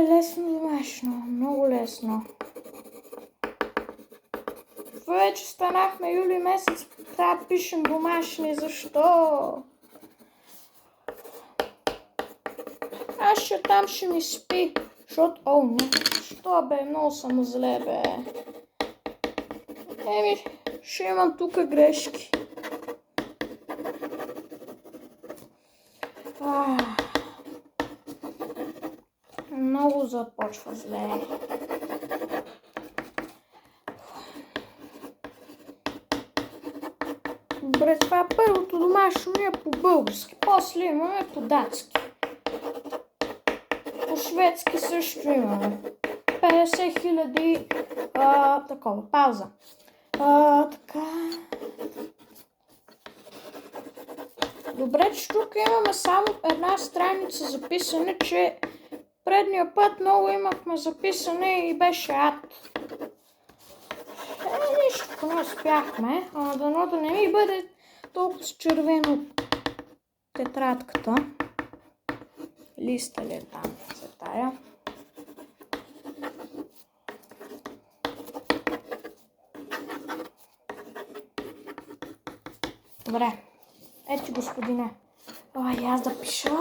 лесно домашно, много лесно. Вече станахме юли месец, трябва да пишем домашни, защо? Аз ще там ще ми спи, защото, не, що бе, много съм зле бе. Ще имам тук грешки. Много започва зле. Добре, това е първото домашно ми е по български, после имаме по датски. По шведски също имаме. 50 000 такова. Пауза. Така. Добре, че тук имаме само една страница за писане, че предния път много имахме записане и беше ад. Нищо, не успяхме. Дано да не ми бъде толкова с червено тетрадката. Листа ли е там за тая? Добре. Ето, господине. Аз да пиша.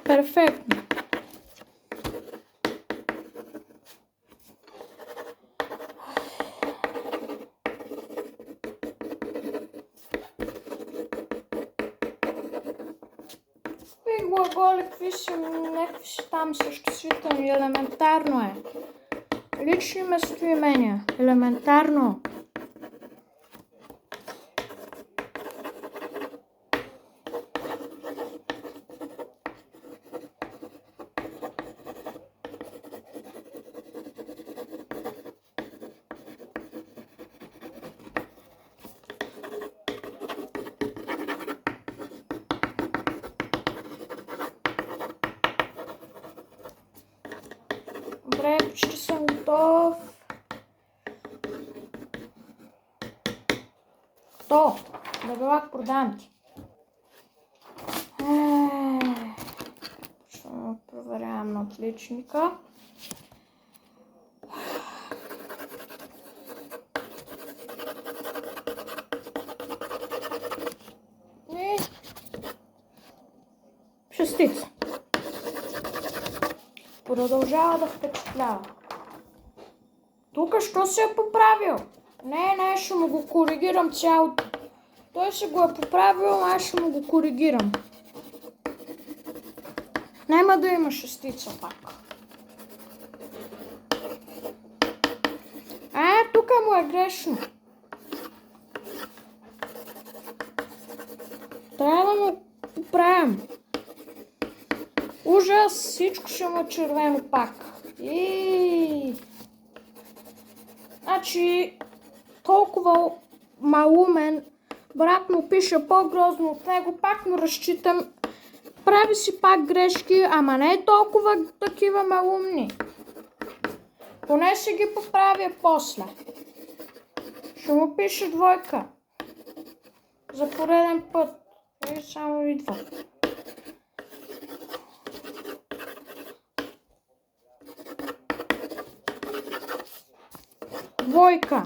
Перфектно. Глаголи, какви си там съществителни, елементарно е. Лични местоимения, елементарно. Добре, почти съм готов. Дебелак, продам ти. Проверявам на отличника. И шестица. Продължава да впечатлява. Тук що се е поправил? Не, ще му го коригирам цялото. Той се го е поправил, аз ще му го коригирам. Няма да има шестица пак. Тук му е грешно. Трябва да му поправим. Ужас, всичко ще му е червено пак. Значи, толкова малумен, брат му пише по-грозно от него, пак му разчитам. Прави си пак грешки, ама не е толкова такива малумни. Поне ще ги поправя после. Ще му пише двойка. За пореден път. И само идва. Двойка.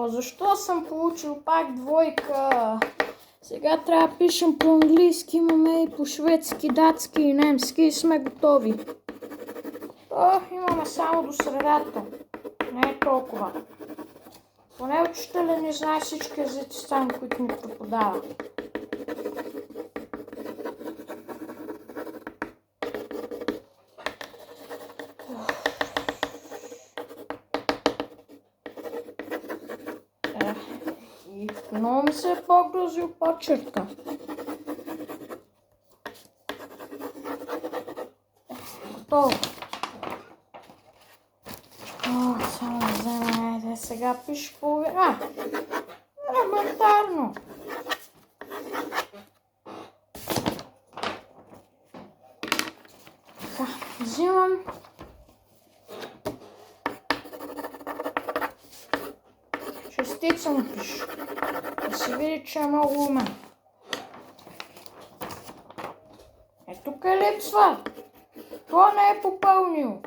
Защо съм получил пак двойка? Сега трябва да пишем по английски, имаме и по шведски, датски и немски и сме готови. Имаме само до средата. Не е толкова. Поне учителя не знае всички езици само, които ми преподава. Много ми се е погрозил почерка. Готово. Само взема, сега пише половина. Елементарно. Взимам шестица му пише. Да се види, че е много умен. Тук липсва. Това не е попълнил.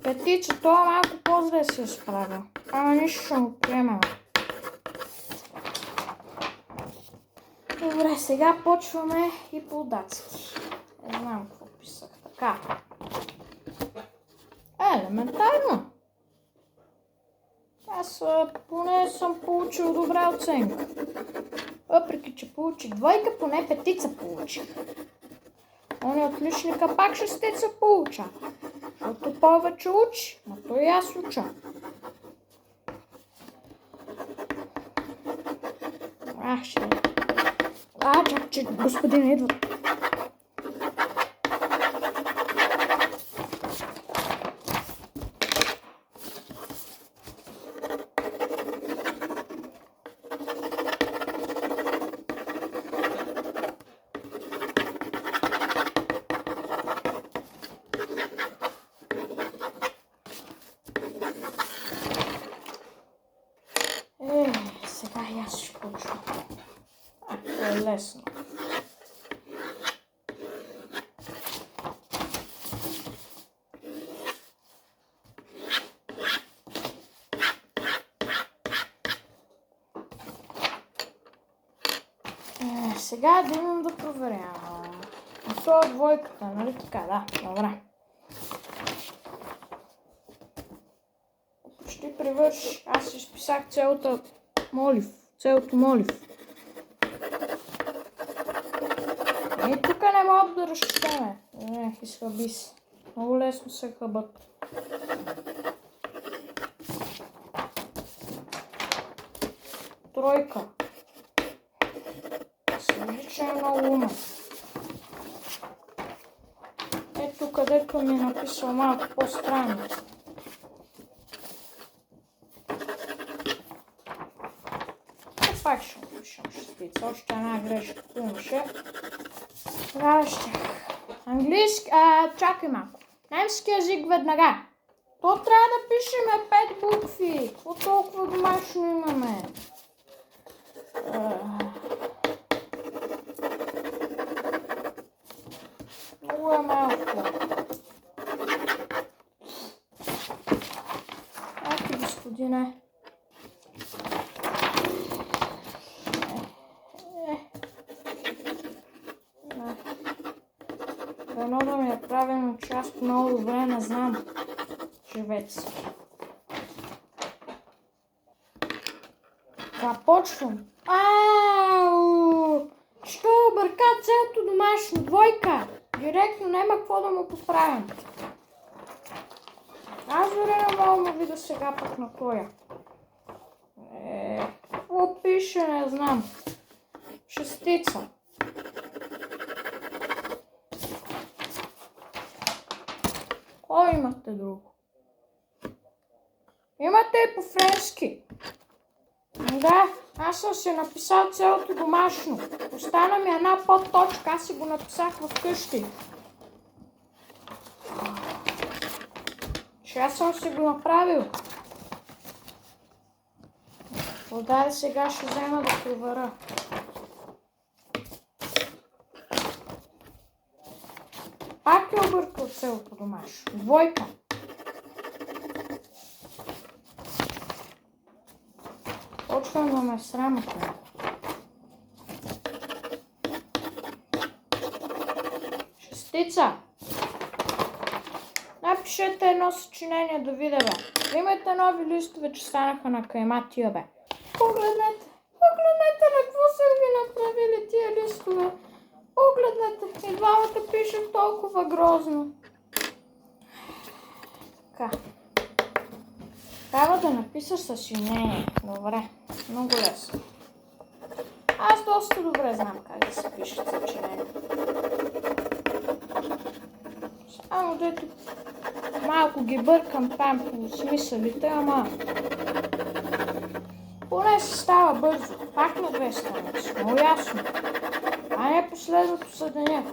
Петица, това е малко по-зле се справя. Ама нищо ще му приема. Добре, сега почваме и по датски. Не знам какво писах. Така. Елементарно. Аз поне съм получил добра оценка. Въпреки, че получих двойка, поне петица получих. Он е отличника, пак шестица получа. Защото повече учи, но то и аз уча. Чак, че господин идва. Сега и аз ще почвам. Това е лесно. Сега да имам да проверявам. Това е двойката, нали така? Да, добре. Почти привърши. Аз изписах целото молив. И тук не мога да разчитаме. Изхъби се. Много лесно се хъбат. Тройка. Се вижда, че е много умен. Ето където ми е написал малко по-странно. Пак ще напишем шестица. Още една грешка имаше. Тогава ще. Английски. Чакай малко. Немски език веднага. То трябва да пишеме 5 букви. Какво толкова домашно имаме? Много е малко. Ето, господине. Едно да ми е правилно, че аз много добре не знам шведски. Така, почвам. Що обърка цялото домашно? Двойка! Директно няма какво да му поправям. Аз дори не мога да видя сега пък на тоя. Какво пише, не знам. Шестица. Кой имате друго? Имате и по френски. Да, аз съм си написал цялото домашно. Остана ми една подточка, аз си го написах вкъщи. Че аз съм си го направил. Отдай сега ще взема да проверя. Пак е объркал цялото домашно. Двойка. Почвам да ме срамота. Шестица. Напишете едно съчинение да видя, бе. Имайте нови листове, че станаха на кайма тия, бе. Погледнете на какво са ви направили тия листове. Погледнете, и двамата пишат толкова грозно. Така. Трябва да написаш съчинение. Добре, много лесно. Аз доста добре знам как да се пишат съчинение. Само дето малко ги бъркам там по смисълите, ама поне се става бързо. Пак на две страници, много ясно. А не последното съдене.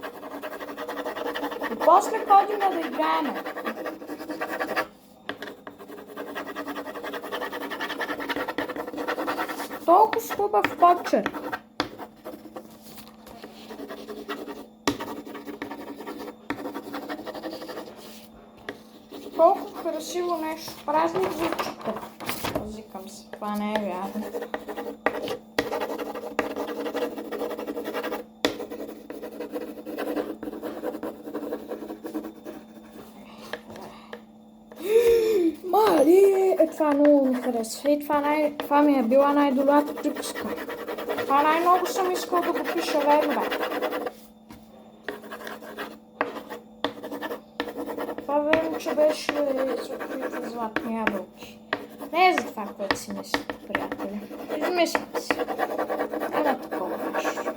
И после ходим да играем. Толкова хубав почерк. Толкова красиво нещо. Празник звучите. Викам се, това не е вярно. Мали! Това много ми харесва. И това ми е била най-добрата приказка. Това най-много съм искал да го пиша верно, бе. Това верно, че беше светлите златни ябълки. Не е за това, което си мислите, приятели. Измислите си. Ема такова нещо.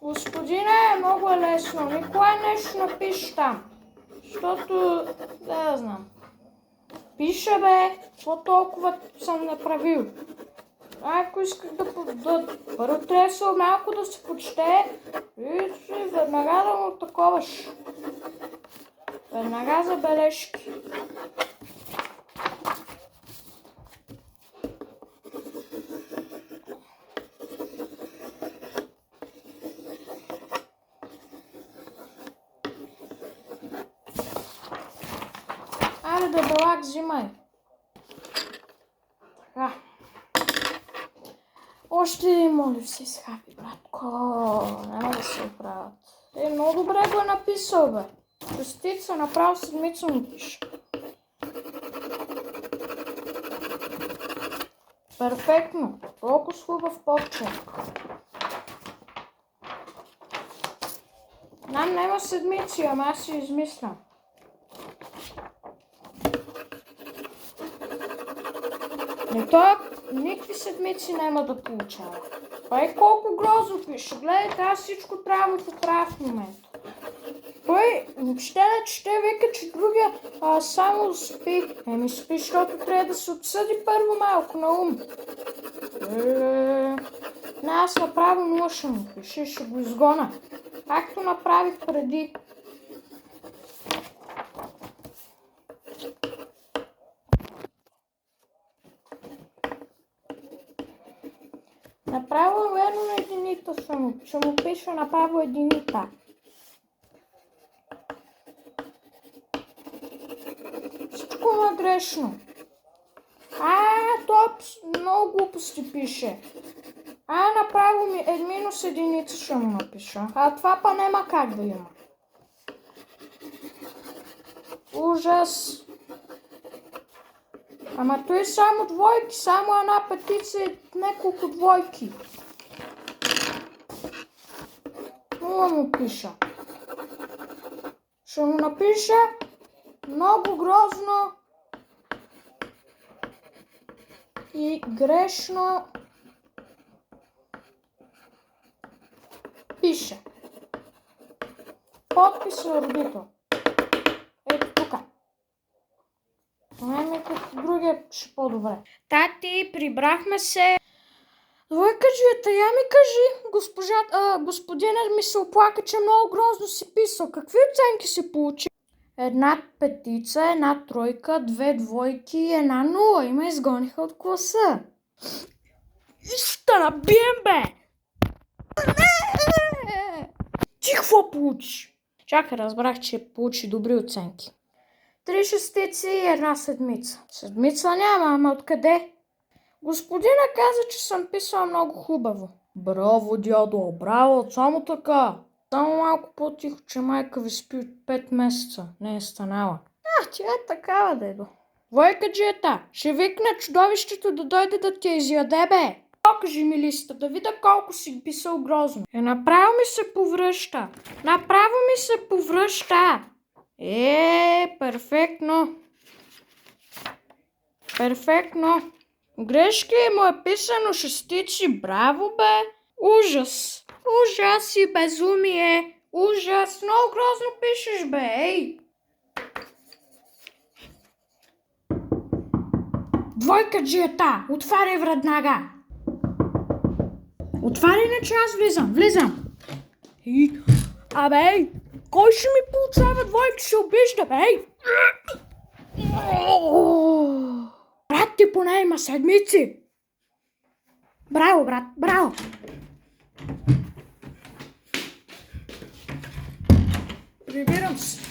Господине, много е лесно. Никога нещо напише там. Защото, да знам. Пише, бе, какво толкова съм направил. Ако исках да първо трябва малко да се почете и веднага да му таковаш. Веднага забележки. Айде да белак взимай. Така. Още моля се изхапи, братко. Няма да се оправят. Много добре го е написал, бе. Честица, направо седмица му пише. Перфектно. Толкова хубав почерк. Нам няма седмици, ама аз си измислям. Но той никакви седмици няма да получава. Той колко грозно пише. Гледайте, аз всичко трябва да поправя в момента. Той въобще не чете, вика, че другия само спи. Еми спи, защото трябва да се отсъди първо малко на ум. Не, аз направо нула ще му пише, ще го изгона. Както направих преди. Направо верно на единита ще му пиша направо единита. Всичко му е грешно. Той много глупости пише. Направо ми минус единица ще му напиша. Това па няма как да има. Ужас. Ама той само двойки, само една петица и няколко двойки. Нула му пиша. Ще му напиша много грозно и грешно пише. Подпис на родител. Ето тука. Май като другия ще по-добре. Тати, прибрахме се. Двойкаджията, я ми кажи, господинът ми се оплака, че много грозно си писал. Какви оценки си получи? Една петица, една тройка, две двойки и една нула. И ме изгониха от класа. Иста набием, бе! Ти какво получиш? Чакай, разбрах, че получи добри оценки. 3 шестици и една седмица. Седмица няма, ама откъде? Господина каза, че съм писал много хубаво. Браво, дядо, браво, само така. Само малко по-тихо, че майка ви спи от 5 месеца. Не е станала. Тя е такава, дедо. Двойкаджията, ще викна чудовището да дойде да те изяде, бе. Покажи ми листа, да видя колко си писал грозно. Направо ми се повръща. Направо ми се повръща. Перфектно. Перфектно. Грешки му е писано шестици. Браво, бе. Ужас. Ужас и безумие. Ужас. Много грозно пишеш, бе. Ей. Двойкаджията, отваряй веднага. Отваряй, че аз влизам. Абе, кой ще ми получава двойки, ще обижда, бе? Брат ти поне има седмици. Браво, брат, браво. Прибирам се.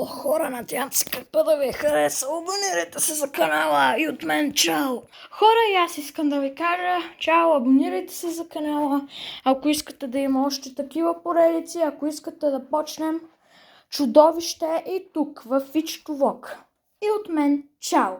Хора, надявам се както да ви хареса. Абонирайте се за канала и от мен чао. Хора, и аз искам да ви кажа чао, абонирайте се за канала. Ако искате да има още такива поредици, ако искате да почнем чудовище и тук в Вичто Влог. И от мен чао.